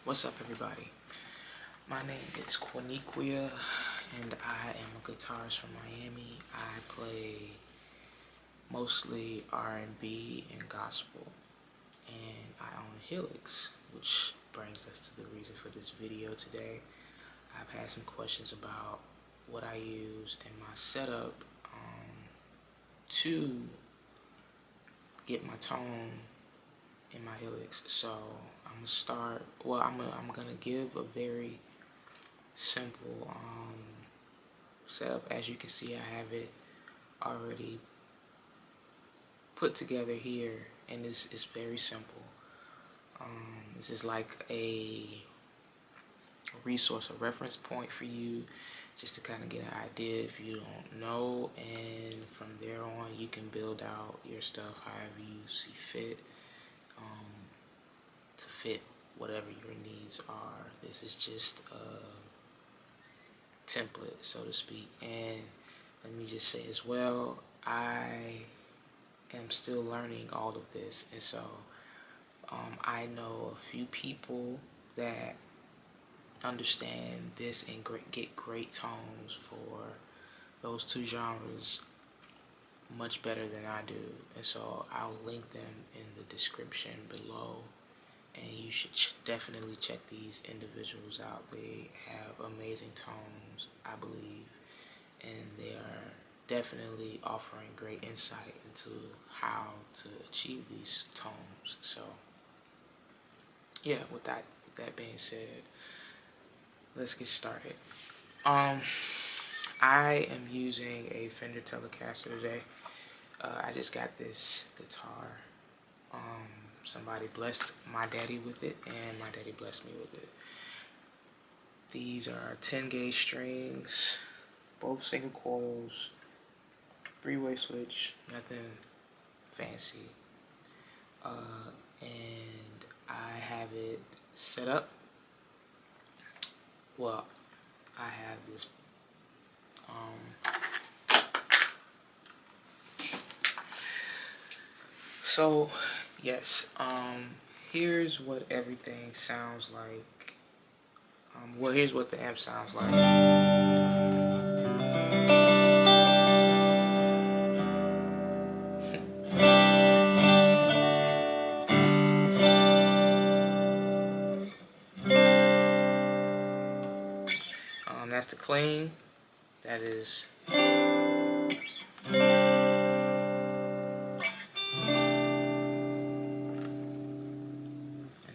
What's up, everybody? My name is Quiniquia, and I am a guitarist from Miami. I play mostly R&B and gospel, and I own Helix, which brings us to the reason for this video today. I've had some questions about what I use in my setup to get my tone in my Helix. So I'm gonna start. Well, I'm gonna give a very simple setup. As you can see, I have it already put together here, and this is very simple. This is like a resource, a reference point for you, just to kind of get an idea if you don't know, and from there on you can build out your stuff however you see fit, to fit whatever your needs are. This is just a template, so to speak. And let me just say as well, I am still learning all of this, and so I know a few people that understand this and get great tones for those two genres much better than I do, and so I'll link them in the description below, and you should definitely check these individuals out. They have amazing tones, I believe, and they are definitely offering great insight into how to achieve these tones. So yeah, with that being said, let's get started. I am using a Fender Telecaster today. I just got this guitar. Somebody blessed my daddy with it, and my daddy blessed me with it. These are 10 gauge strings, both single coils, 3-way switch, nothing fancy. And I have it set up. Well, I have this so yes, here's what everything sounds like. Well, here's what the amp sounds like. That's the clean. That is.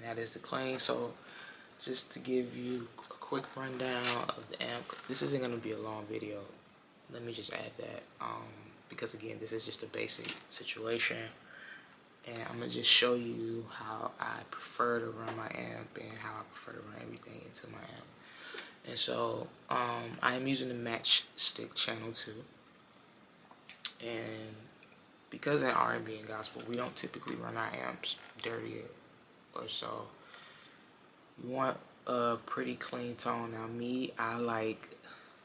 That is the clean. So just to give you a quick rundown of the amp, this isn't going to be a long video, let me just add that, because again, this is just a basic situation, and I'm going to just show you how I prefer to run my amp and how I prefer to run everything into my amp. And so I am using the Matchstick Channel 2, and because in R&B and gospel we don't typically run our amps dirty or so, you want a pretty clean tone. Now me, I like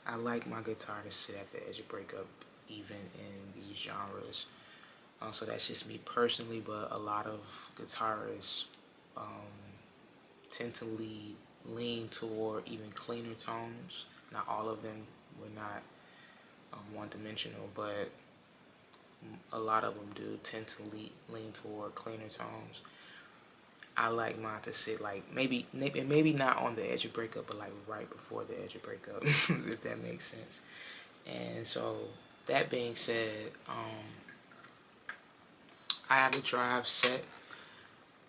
my guitar to sit at the edge of breakup even in these genres. So that's just me personally, but a lot of guitarists tend to lean toward even cleaner tones. Not all of them, we're not one-dimensional, but a lot of them do tend to lean toward cleaner tones. I like mine to sit like maybe not on the edge of breakup, but like right before the edge of breakup, if that makes sense. And so that being said, I have the drive set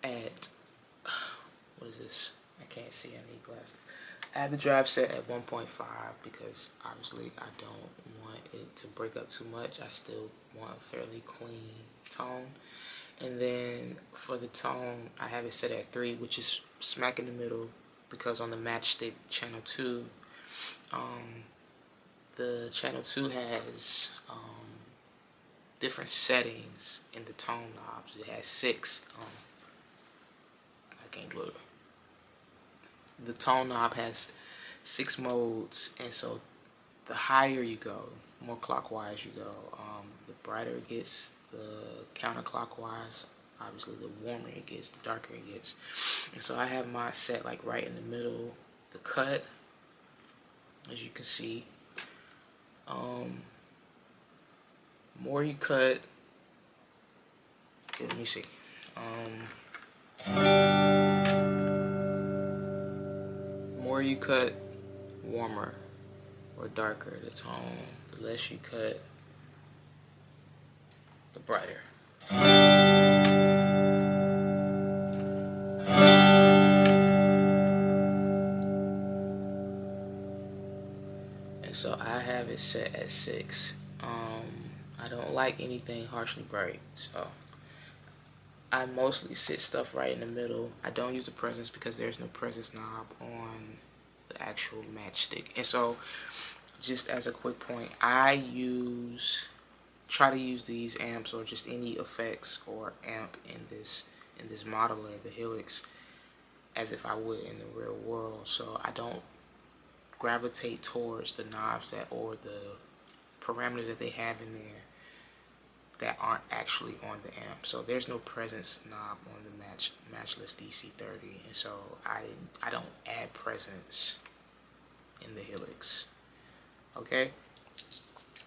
at, what is this? I can't see, I need glasses. I have the drive set at 1.5 because obviously I don't want it to break up too much. I still want a fairly clean tone. And then for the tone, I have it set at 3, which is smack in the middle, because on the Matchstick Channel 2, the Channel 2 has different settings in the tone knobs. It has 6. I can't look. The tone knob has 6 modes, and so the higher you go, more clockwise you go, the brighter it gets, the counterclockwise obviously the warmer it gets, the darker it gets. And so I have mine set like right in the middle. The cut, as you can see, more you cut, okay, let me see. More you cut, warmer or darker the tone. The less you cut, the brighter. And so I have it set at 6. I don't like anything harshly bright, so I mostly sit stuff right in the middle. I don't use the presence because there's no presence knob on the actual matchstick. And so, just as a quick point, I try to use these amps or just any effects or amp in this modeler, the Helix, as if I would in the real world. So I don't gravitate towards the knobs or the parameters that they have in there that aren't actually on the amp. So there's no presence knob on the matchless DC30, and so I don't add presence in the Helix. Okay,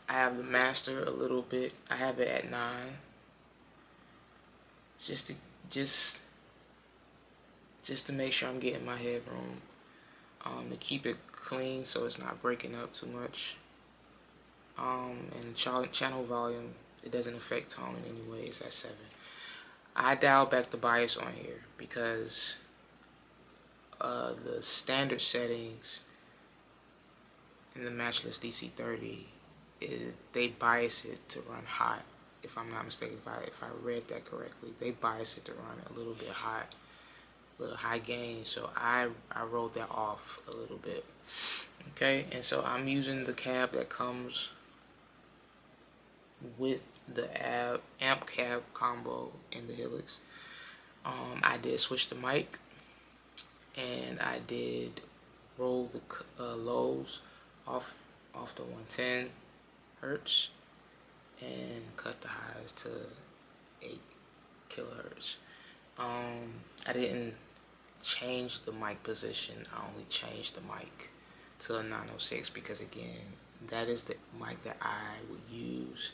I have the master a little bit. I have it at 9, just to make sure I'm getting my headroom, to keep it clean so it's not breaking up too much. And channel volume, it doesn't affect tone in any way. It's at 7. I dial back the bias on here because the standard settings in the matchless DC30, they bias it to run hot. If I'm not mistaken, if I read that correctly, they bias it to run a little bit hot, a little high gain. So I rolled that off a little bit. Okay, and so I'm using the cab that comes with the amp cab combo in the Helix. I did switch the mic, and I did roll the lows off the 110 hertz and cut the highs to 8 kilohertz. I didn't change the mic position. I only changed the mic to a 906 because, again, that is the mic that I would use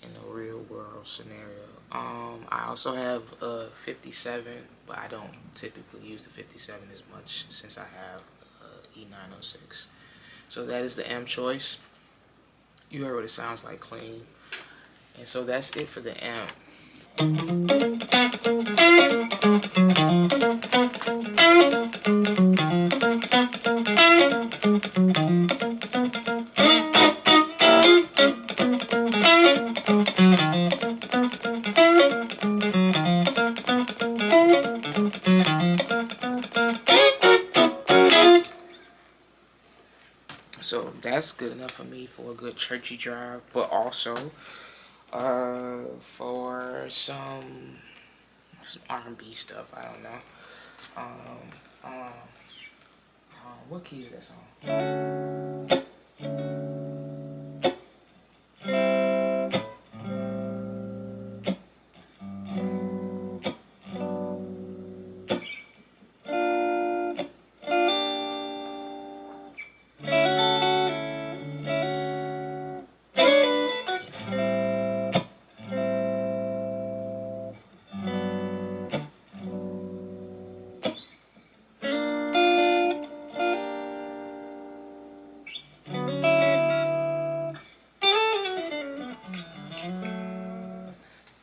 in a real world scenario. I also have a 57, but I don't typically use the 57 as much since I have E906. So that is the amp choice. You heard what it sounds like, clean. And so that's it for the amp. So that's good enough for me for a good churchy drive, but also for some R&B stuff. I don't know. What key is that song?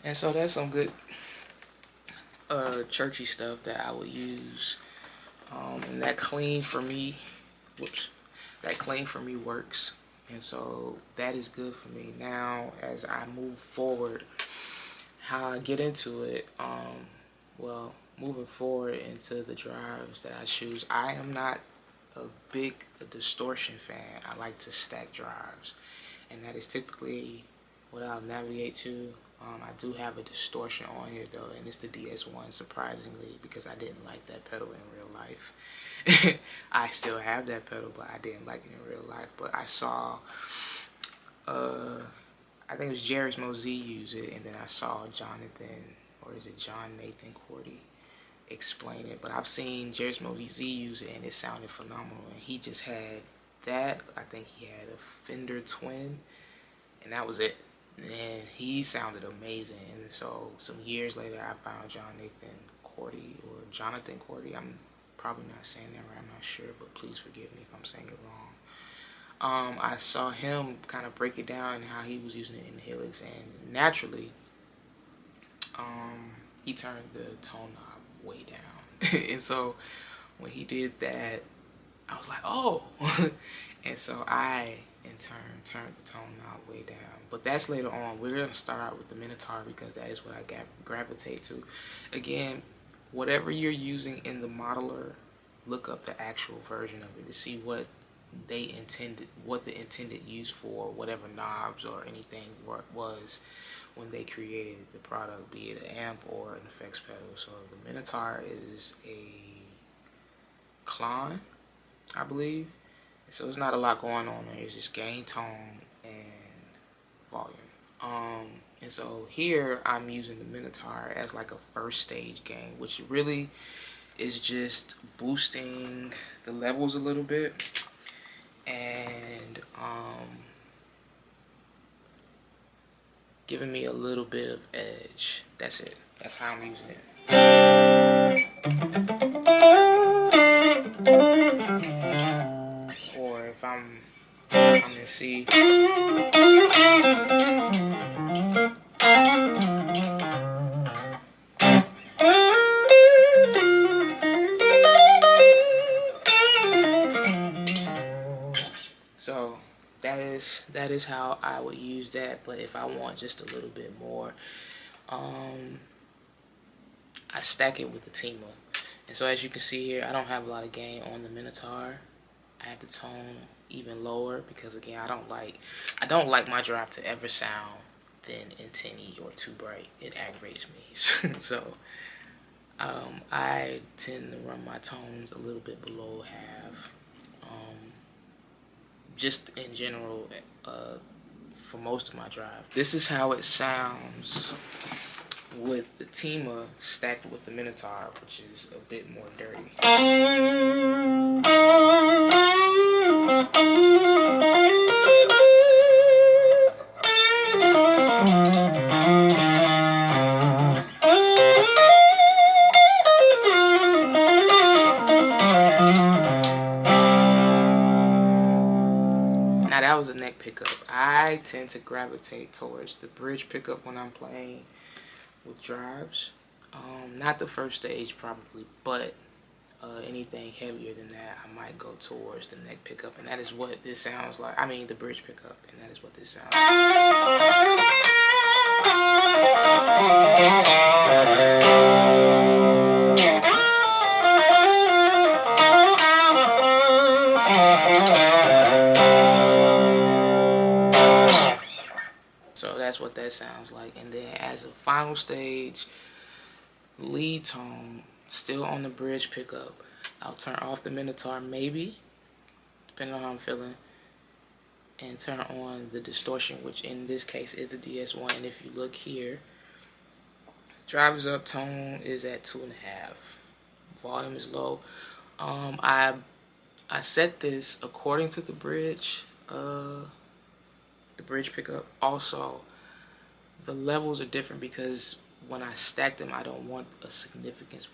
And so that's some good churchy stuff that I would use. And that clean for me, that clean for me works. And so that is good for me. Now, as I move forward, how I get into it, well, moving forward into the drives that I choose, I am not a big distortion fan. I like to stack drives, and that is typically what I'll navigate to. I do have a distortion on here though, and it's the DS1, surprisingly, because I didn't like that pedal in real life. I still have that pedal, but I didn't like it in real life. But I saw, I think it was Jerry's Mosey use it, and then I saw Jonathan, or is it John Nathan Cordy, explain it. But I've seen Jerry Z use it, and it sounded phenomenal. And he just had that. I think he had a Fender Twin, and that was it. And he sounded amazing. And so some years later, I found Jonathan Cordy. I'm probably not saying that right. I'm not sure, but please forgive me if I'm saying it wrong. I saw him kind of break it down and how he was using it in Helix, and naturally, he turned the tone knob way down. And so when he did that, I was like, oh. And so I, in turn, turned the tone knob way down. But that's later on. We're going to start out with the Minotaur because that is what I gravitate to. Again, whatever you're using in the modeler, look up the actual version of it to see what the intended use for whatever knobs or anything was when they created the product, be it an amp or an effects pedal. So the Minotaur is a Klon, I believe. So there's not a lot going on there. It's just gain, tone, and volume. And so here I'm using the Minotaur as like a first stage gain, which really is just boosting the levels a little bit and giving me a little bit of edge. That's it. That's how I'm using it. Or if I'm in C. So that is how I would use that. But if I want just a little bit more, I stack it with the Tima. And so as you can see here, I don't have a lot of gain on the Minotaur. I have the tone even lower because again, I don't like my drop to ever sound thin and tinny or too bright. It aggravates me. So I tend to run my tones a little bit below half. Just in general, for most of my drive. This is how it sounds with the Tima stacked with the Minotaur, which is a bit more dirty. Now that was a neck pickup. I tend to gravitate towards the bridge pickup when I'm playing with drives. Not the first stage probably, but anything heavier than that, I might go towards the neck pickup, and that is what this sounds like. I mean the bridge pickup, and that is what this sounds So that's what that sounds like. And then as a final stage, lead tone, still on the bridge pickup. I'll turn off the Minotaur maybe, depending on how I'm feeling, and turn on the distortion, which in this case is the DS1. And if you look here, drive is up, tone is at 2.5, volume is low. I set this according to the bridge pickup. Also, the levels are different because when I stack them, I don't want a significance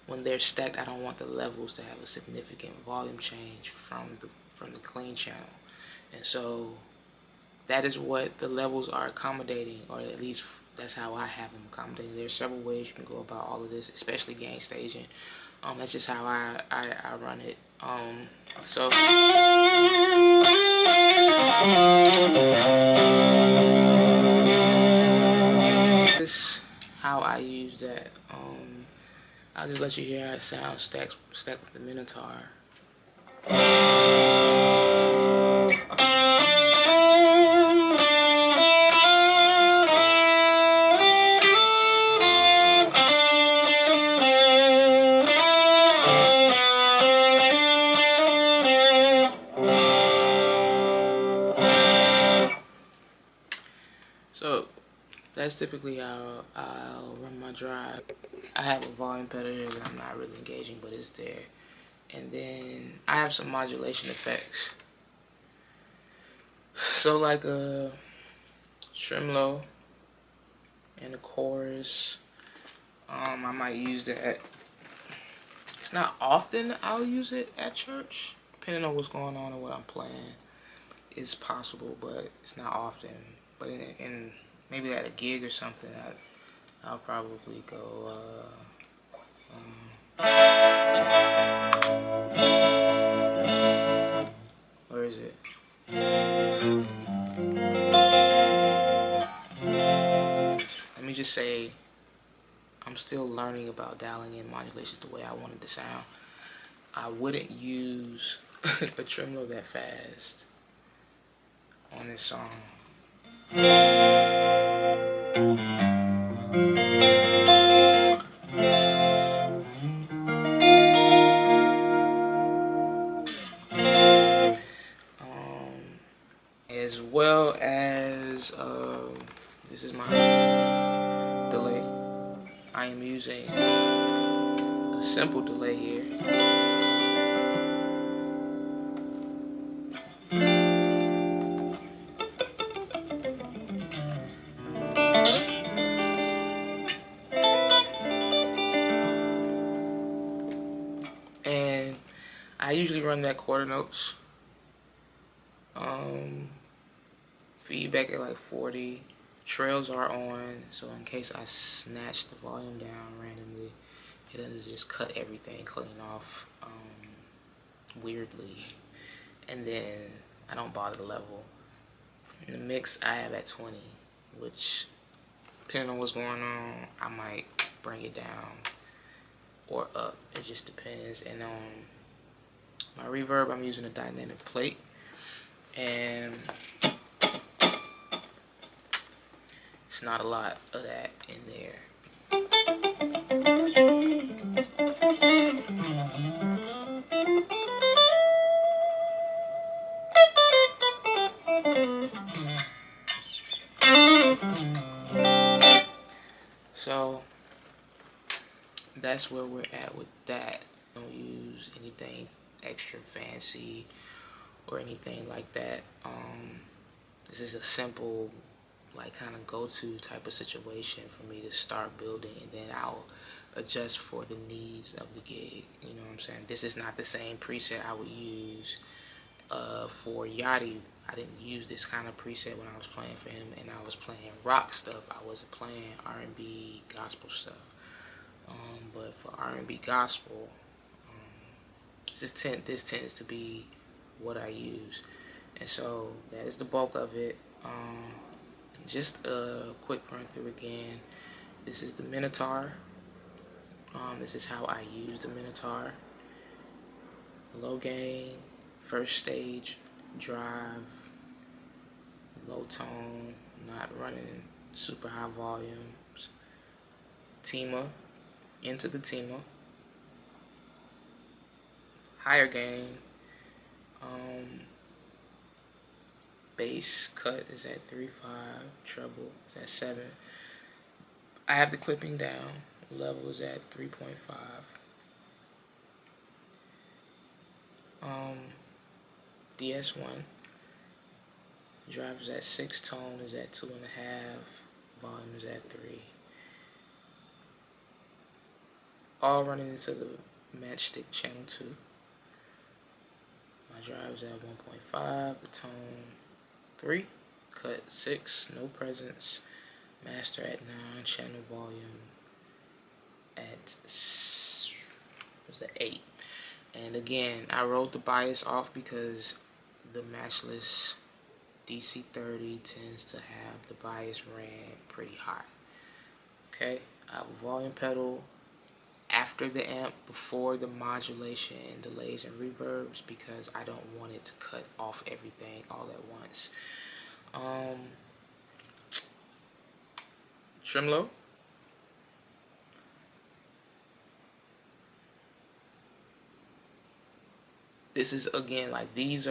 when they're stacked, I don't want the levels to have a significant volume change from the clean channel. And so that is what the levels are accommodating, or at least that's how I have them accommodating. There's several ways you can go about all of this, especially gain staging. That's just how I run it. So this is how I use that. I'll just let you hear how it sounds stacked with the Minotaur. So that's typically how I'll run my drive. I have a volume pedal here that I'm not really engaging, but it's there. And then I have some modulation effects. So like a tremolo and a chorus. I might use that. It's not often I'll use it at church, depending on what's going on and what I'm playing. It's possible, but it's not often. But in maybe at a gig or something, I'll probably go. Where is it? Let me just say, I'm still learning about dialing in modulations the way I want it to sound. I wouldn't use a tremolo that fast on this song. As well as this is my delay. I am using a simple delay here. And I usually run that quarter notes. Feedback at like 40. Trails are on, so in case I snatch the volume down randomly, it doesn't just cut everything clean off weirdly. And then I don't bother the level. In the mix, I have at 20, which, depending on what's going on, I might bring it down or up. It just depends. And my reverb, I'm using a dynamic plate. And it's not a lot of that in there. So that's where we're at with that. Don't use anything extra fancy or anything like that. This is a simple, like, kind of go-to type of situation for me to start building, and then I'll adjust for the needs of the gig. You know what I'm saying? This is not the same preset I would use for Yachty. I didn't use this kind of preset when I was playing for him, and I was playing rock stuff. I wasn't playing R&B gospel stuff. But for R&B gospel, this tends to be what I use, and so that is the bulk of it. Just a quick run through again. This is the Minotaur. This is how I use the Minotaur. Low gain, first stage, drive, low tone, not running super high volumes. Tima, into the Tima. Higher gain. Bass cut is at 3.5, treble is at 7. I have the clipping down. Level is at 3.5. DS1. Drive is at 6, tone is at 2.5, volume is at 3. All running into the matchstick channel 2. My drive is at 1.5, the tone 3, cut 6, no presence, master at 9, channel volume at 8. And again, I rolled the bias off because the matchless DC30 tends to have the bias ran pretty high. Okay, I have a volume pedal after the amp, before the modulation and delays and reverbs, because I don't want it to cut off everything all at once. Tremolo. This is, again, like, these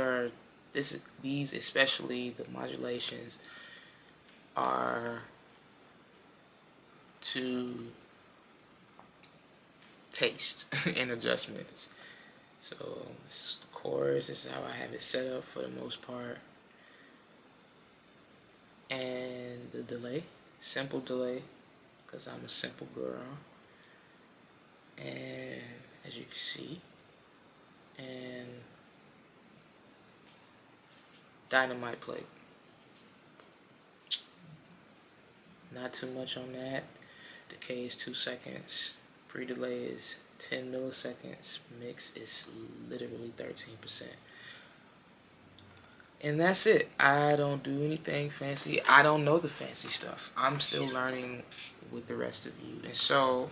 especially the modulations are to taste and adjustments. So this is the chorus. This is how I have it set up for the most part. And the delay, simple delay, because I'm a simple girl. And as you can see, and dynamite plate. Not too much on that. Decay is 2 seconds. Pre-delay is 10 milliseconds. Mix is literally 13%. And that's it. I don't do anything fancy. I don't know the fancy stuff. I'm still learning with the rest of you. And so,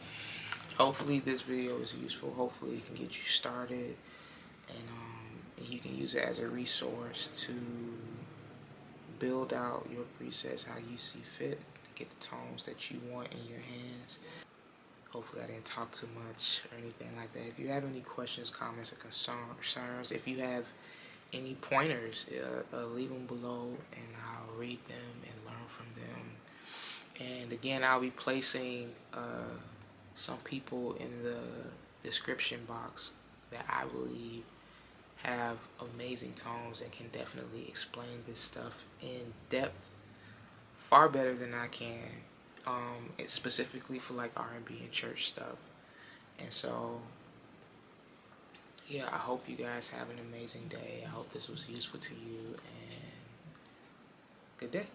hopefully this video is useful. Hopefully it can get you started. And you can use it as a resource to build out your presets how you see fit. Get the tones that you want in your hands. Hopefully I didn't talk too much or anything like that. If you have any questions, comments, or concerns, if you have any pointers, leave them below and I'll read them and learn from them. And again, I'll be placing some people in the description box that I believe have amazing tones and can definitely explain this stuff in depth far better than I can. It's specifically for like R&B and church stuff. And so yeah, I hope you guys have an amazing day. I hope this was useful to you, and good day.